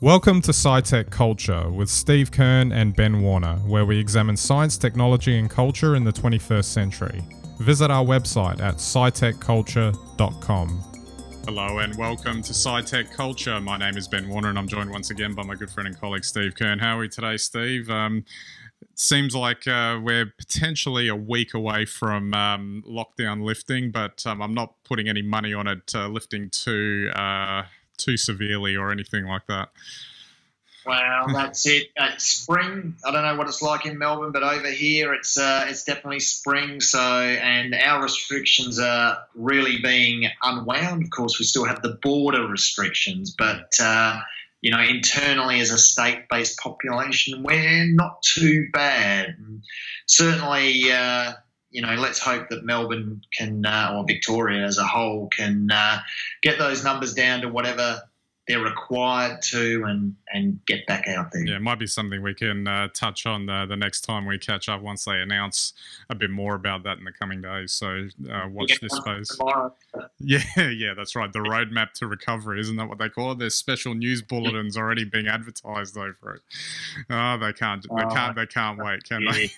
Welcome to SciTech Culture with Steve Kern and Ben Warner, where we examine science, technology, and culture in the 21st century. Visit our website at scitechculture.com. Hello and welcome to SciTech Culture. My name is Ben Warner and I'm joined once again by my good friend and colleague Steve Kern. How are we today, Steve? It seems like we're potentially a week away from lockdown lifting, but I'm not putting any money on it lifting too severely or anything like that. Well, that's it. It's spring. I don't know what it's like in Melbourne, but over here it's definitely spring. So, and our restrictions are really being unwound. Of course, we still have the border restrictions, but internally as a state-based population, we're not too bad. And certainly, let's hope that Melbourne can, or Victoria as a whole, can get those numbers down to whatever they're required to and get back out there. Yeah, it might be something we can touch on the next time we catch up once they announce a bit more about that in the coming days. So watch this space. Yeah, that's right. The roadmap to recovery, isn't that what they call it? There's special news bulletins already being advertised over it. Oh, they can't wait, can they?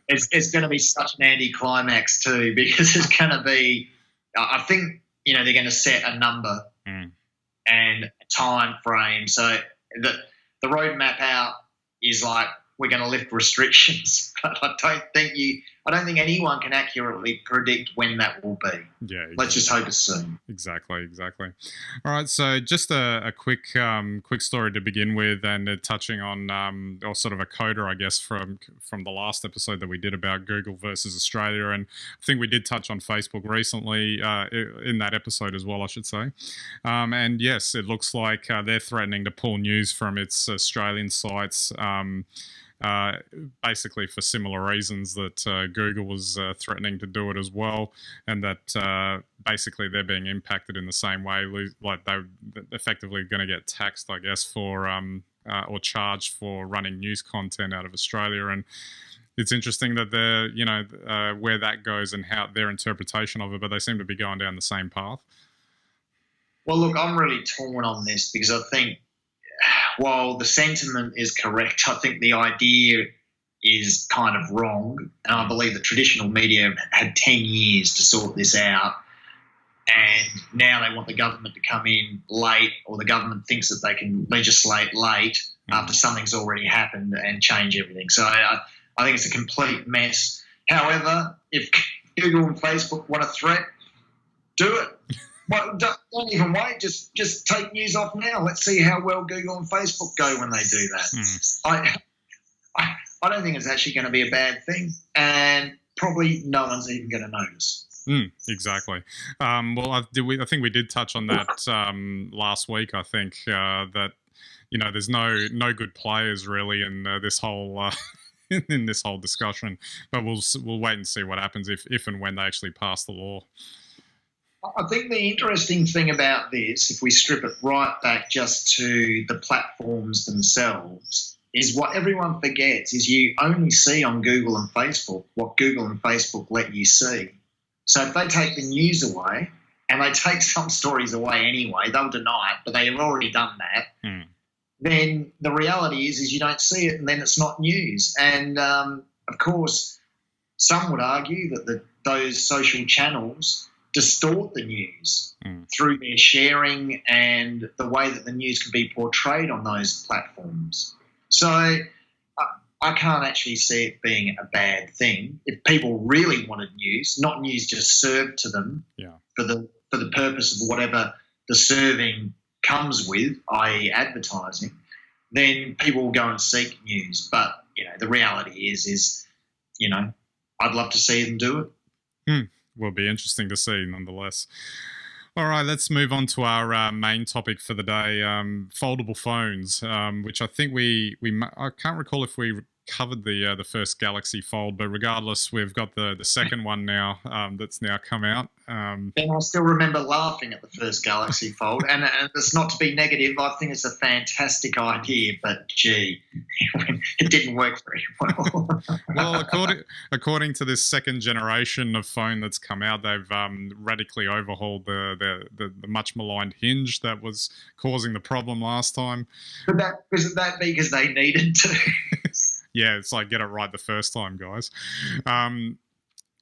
It's going to be such an anticlimax too, because it's going to be, I think, they're going to set a number and a time frame. So the roadmap out is like, we're going to lift restrictions. But I don't think anyone can accurately predict when that will be. Yeah, exactly. Let's just hope it's soon. Exactly. All right, so just a quick story to begin with, and touching on or sort of a coda, I guess, from the last episode that we did about Google versus Australia, and I think we did touch on Facebook recently in that episode as well, I should say. And yes, it looks like they're threatening to pull news from its Australian sites. Basically for similar reasons that Google was threatening to do it as well, and that basically they're being impacted in the same way, like they're effectively going to get taxed, I guess, for or charged for running news content out of Australia. And it's interesting that they're, where that goes and how their interpretation of it, but they seem to be going down the same path. Well, look, I'm really torn on this because I think, while the sentiment is correct, I think the idea is kind of wrong. And I believe that traditional media had 10 years to sort this out. And now they want the government to come in late, or the government thinks that they can legislate late after something's already happened and change everything. So I think it's a complete mess. However, if Google and Facebook want a threat, do it. Well, don't even wait. Just take news off now. Let's see how well Google and Facebook go when they do that. I don't think it's actually going to be a bad thing, and probably no one's even going to notice. Exactly. Well, I think we did touch on that last week. I think that there's no good players really in this whole. In this whole discussion, but we'll wait and see what happens if and when they actually pass the law. I think the interesting thing about this, if we strip it right back just to the platforms themselves, is what everyone forgets is you only see on Google and Facebook what Google and Facebook let you see. So if they take the news away, and they take some stories away anyway, they'll deny it, but they have already done that, then the reality is you don't see it, and then it's not news. And, of course, some would argue that those social channels distort the news through their sharing and the way that the news can be portrayed on those platforms. So I can't actually see it being a bad thing. If people really wanted news, not news just served to them for the purpose of whatever the serving comes with, i.e. advertising, then people will go and seek news. But, the reality is I'd love to see them do it. Will be interesting to see nonetheless. All right, let's move on to our main topic for the day, foldable phones, which I think I can't recall if we covered the first Galaxy Fold, but regardless, we've got the second one now that's now come out. And I still remember laughing at the first Galaxy Fold, and it's not to be negative. I think it's a fantastic idea, but gee, it didn't work very well. Well, according to this second generation of phone that's come out, they've radically overhauled the much maligned hinge that was causing the problem last time. But that because they needed to. Yeah, it's like, get it right the first time, guys.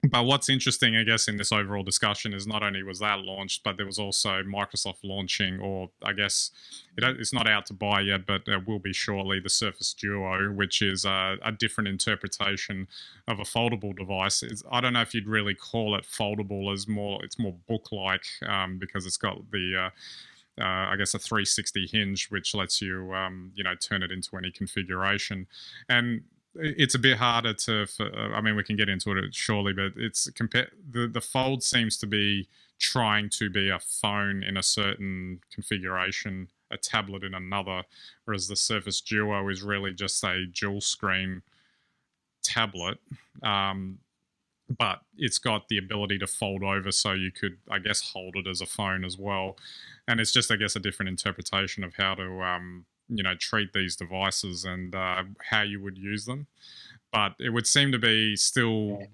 But what's interesting, I guess, in this overall discussion is not only was that launched, but there was also Microsoft launching, or I guess it's not out to buy yet, but it will be shortly, the Surface Duo, which is a different interpretation of a foldable device. I don't know if you'd really call it foldable, it's more book-like because it's got the... I guess a 360 hinge, which lets you, turn it into any configuration. And it's a bit harder I mean, we can get into it shortly, but the Fold seems to be trying to be a phone in a certain configuration, a tablet in another, whereas the Surface Duo is really just a dual screen tablet. But it's got the ability to fold over, so you could, I guess, hold it as a phone as well. And it's just, I guess, a different interpretation of how to, treat these devices and how you would use them. But it would seem to be still,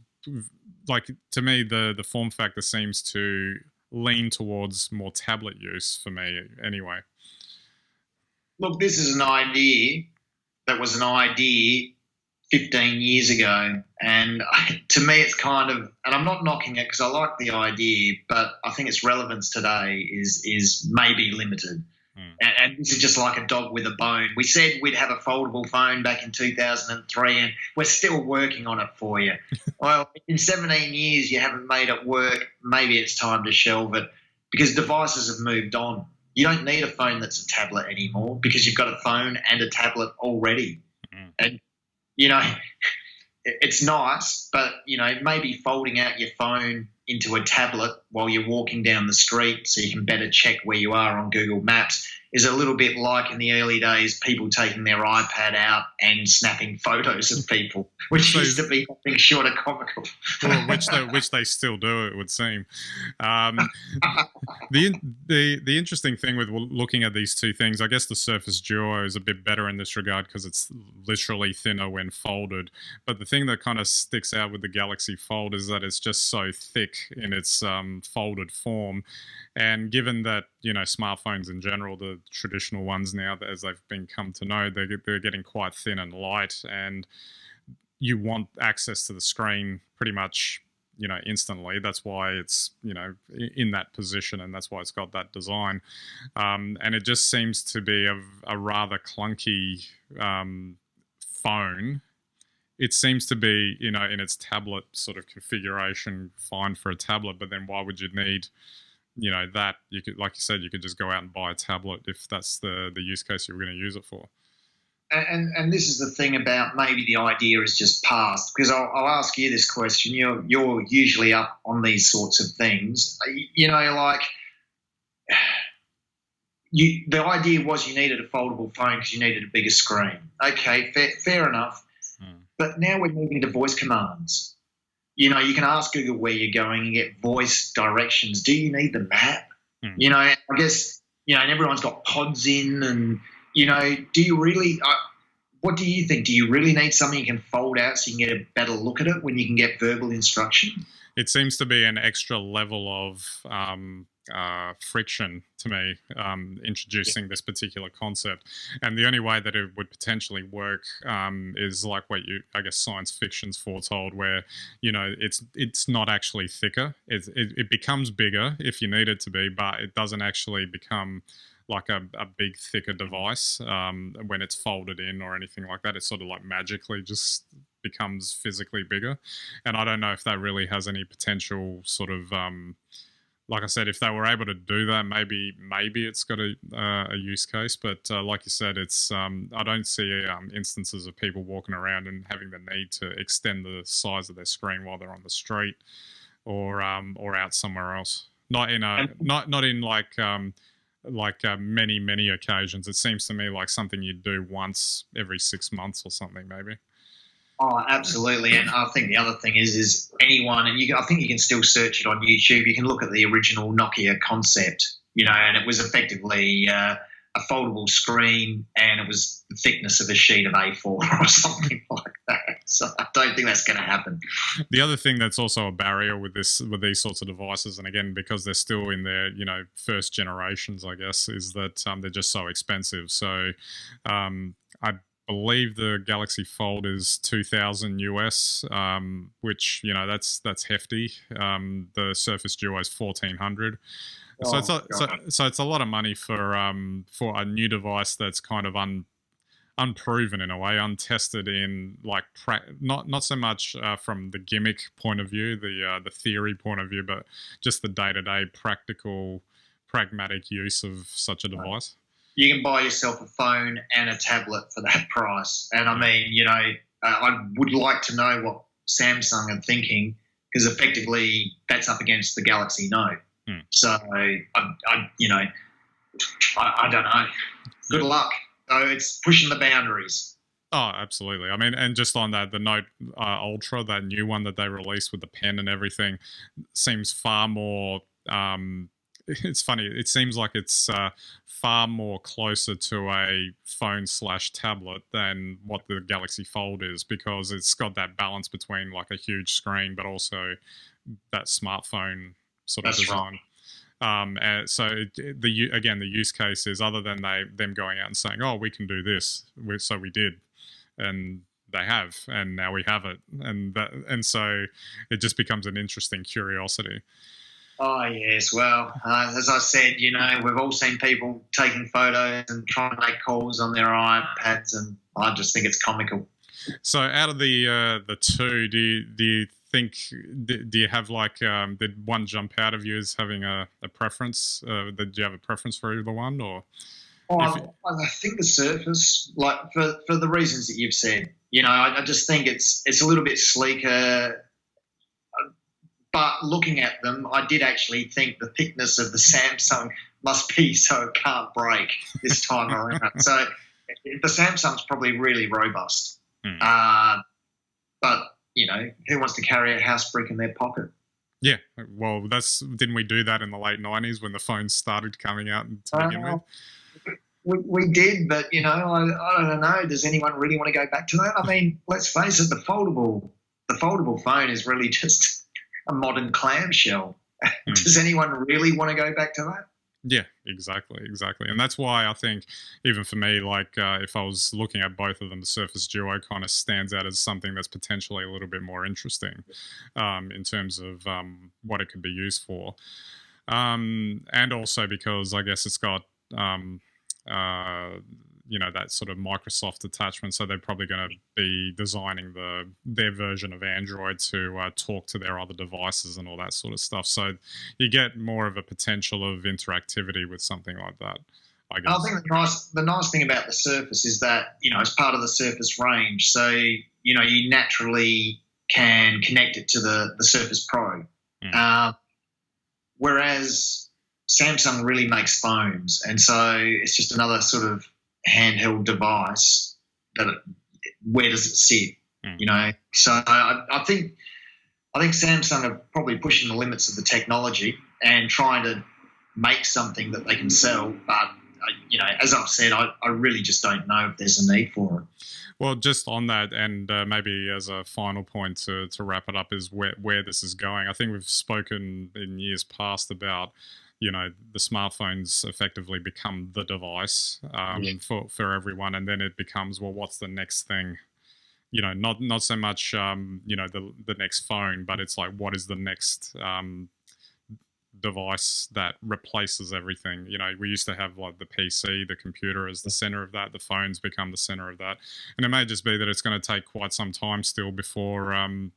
like, to me, the form factor seems to lean towards more tablet use for me anyway. Look, this is an idea that was an idea 15 years ago, and to me it's kind of, and I'm not knocking it because I like the idea, but I think its relevance today is maybe limited. And this is just like a dog with a bone. We said we'd have a foldable phone back in 2003, and we're still working on it for you. Well, in 17 years you haven't made it work. Maybe it's time to shelve it because devices have moved on. You don't need a phone that's a tablet anymore because you've got a phone and a tablet already. And it's nice, but, maybe folding out your phone into a tablet while you're walking down the street so you can better check where you are on Google Maps is a little bit like in the early days, people taking their iPad out and snapping photos of people, which used to be nothing short of comical. Well, which they still do, it would seem. The interesting thing with looking at these two things, I guess the Surface Duo is a bit better in this regard because it's literally thinner when folded. But the thing that kind of sticks out with the Galaxy Fold is that it's just so thick in its folded form. And given that, smartphones in general, the traditional ones now, as they've been come to know, they're getting quite thin and light, and you want access to the screen pretty much, instantly. That's why it's, in that position, and that's why it's got that design. And it just seems to be a rather clunky phone. It seems to be, in its tablet sort of configuration, fine for a tablet, but then why would you need, that? You could, like you said, you could just go out and buy a tablet if that's the use case you were going to use it for. And this is the thing about maybe the idea is just past, because I'll ask you this question. You're usually up on these sorts of things. The idea was you needed a foldable phone because you needed a bigger screen. Okay, fair enough. But now we're moving to voice commands. You can ask Google where you're going and get voice directions. Do you need the map? I guess, and everyone's got pods in and, do you really, what do you think? Do you really need something you can fold out so you can get a better look at it when you can get verbal instruction? It seems to be an extra level of friction to me, introducing this particular concept. And the only way that it would potentially work is like what I guess science fiction's foretold, where, it's not actually thicker. It becomes bigger if you need it to be, but it doesn't actually become like a big, thicker device when it's folded in or anything like that. It's sort of like magically just becomes physically bigger. And I don't know if that really has any potential sort of, like I said, if they were able to do that, maybe it's got a use case. But like you said, it's I don't see instances of people walking around and having the need to extend the size of their screen while they're on the street or out somewhere else. Not in many occasions. It seems to me like something you'd do once every 6 months or something, maybe. Oh, absolutely. And I think the other thing is anyone, and I think you can still search it on YouTube. You can look at the original Nokia concept, and it was effectively a foldable screen, and it was the thickness of a sheet of A4 or something like that. So I don't think that's going to happen. The other thing that's also a barrier with these sorts of devices, and again because they're still in their first generations, I guess, is that they're just so expensive. So I believe the Galaxy Fold is $2,000 US, which that's hefty. The Surface Duo is $1,400. So it's a lot of money for a new device that's kind of unproven in a way, untested in not so much from the gimmick point of view, the theory point of view, but just the day-to-day pragmatic use of such a device. You can buy yourself a phone and a tablet for that price. And I mean, I would like to know what Samsung are thinking, because effectively that's up against the Galaxy Note. So I don't know. Good luck. So it's pushing the boundaries. Oh, absolutely. I mean, and just on that, the Note Ultra, that new one that they released with the pen and everything, seems far more. It's funny. It seems like it's far more closer to a phone/tablet than what the Galaxy Fold is, because it's got that balance between like a huge screen, but also that smartphone sort of design. Right. And so the use case is, other than them going out and saying, "Oh, we can do this," so we did, and they have, and now we have it, and so it just becomes an interesting curiosity. Oh, yes. Well, as I said, we've all seen people taking photos and trying to make calls on their iPads, and I just think it's comical. So out of the two, do you think, do you have did one jump out of you as having a preference? Do you have a preference for either one? Or? I think the Surface, for the reasons that you've said, I just think it's a little bit sleeker. But looking at them, I did actually think the thickness of the Samsung must be so it can't break this time around. So the Samsung's probably really robust. But, who wants to carry a house brick in their pocket? Yeah, well, didn't we do that in the late 90s when the phones started coming out to begin with? We did, but, I don't know. Does anyone really want to go back to that? I mean, let's face it, the foldable phone is really just a modern clamshell. Does anyone really want to go back to that? Yeah, exactly. And that's why I think, even for me, if I was looking at both of them, the Surface Duo kind of stands out as something that's potentially a little bit more interesting in terms of what it could be used for. And also because I guess it's got that sort of Microsoft attachment, so they're probably going to be designing their version of Android to talk to their other devices and all that sort of stuff. So you get more of a potential of interactivity with something like that, I guess. I think the nice thing about the Surface is that, it's part of the Surface range. So, you naturally can connect it to the Surface Pro. Whereas Samsung really makes phones. And so it's just another sort of handheld device where does it sit? So I think Samsung are probably pushing the limits of the technology and trying to make something that they can sell, but as I've said, I really just don't know if there's a need for it. Well, just on that, and maybe as a final point to wrap it up, is where this is going. I think we've spoken in years past about the smartphones effectively become the device for everyone, and then it becomes, well, what's the next thing? Not so much the next phone, but it's like, what is the next device that replaces everything? We used to have the PC, the computer as the center of that. The phones become the center of that, and it may just be that it's going to take quite some time still before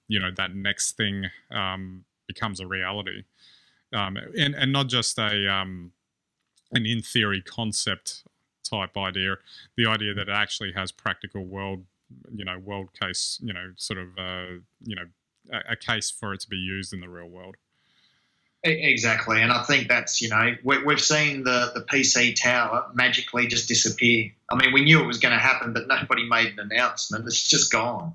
that next thing becomes a reality. And not just an in theory concept type idea, the idea that it actually has practical world case, a case for it to be used in the real world. Exactly, and I think that's, we've seen the PC tower magically just disappear. I mean, we knew it was going to happen, but nobody made an announcement. It's just gone.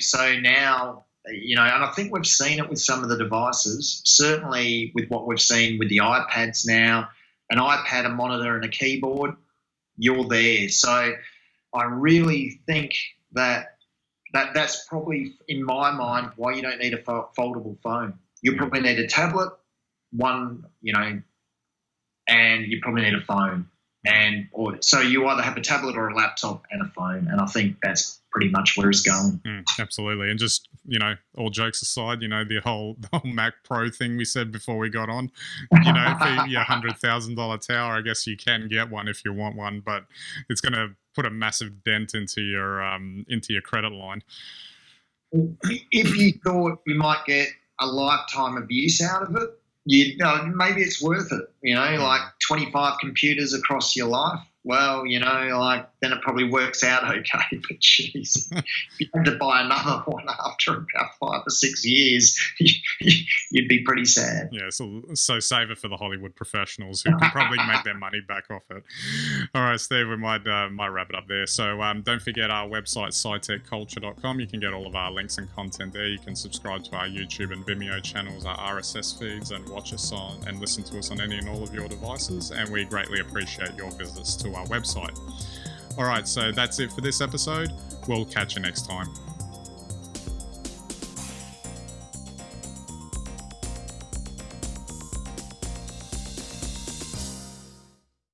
So now, and I think we've seen it with some of the devices, certainly with what we've seen with the iPads now, an iPad, a monitor and a keyboard, you're there. So I really think that's probably, in my mind, why you don't need a foldable phone. You probably need a tablet, and you probably need a phone. So you either have a tablet or a laptop and a phone, and I think that's pretty much where it's going. Absolutely. And just, all jokes aside, the whole Mac Pro thing we said before we got on, for your $100,000 tower, I guess you can get one if you want one, but it's going to put a massive dent into your credit line. If you thought you might get a lifetime of use out of it, maybe it's worth it, like 25 computers across your life. Well, then it probably works out okay. But geez, if you had to buy another one after about 5 or 6 years, you'd be pretty sad. Yeah, so save it for the Hollywood professionals who can probably make their money back off it. All right, Steve, we might wrap it up there. So don't forget our website, SciTechCulture.com. You can get all of our links and content there. You can subscribe to our YouTube and Vimeo channels, our RSS feeds, and watch us on and listen to us on any and all of your devices. And we greatly appreciate your visits to our website. All right, so that's it for this episode. We'll catch you next time.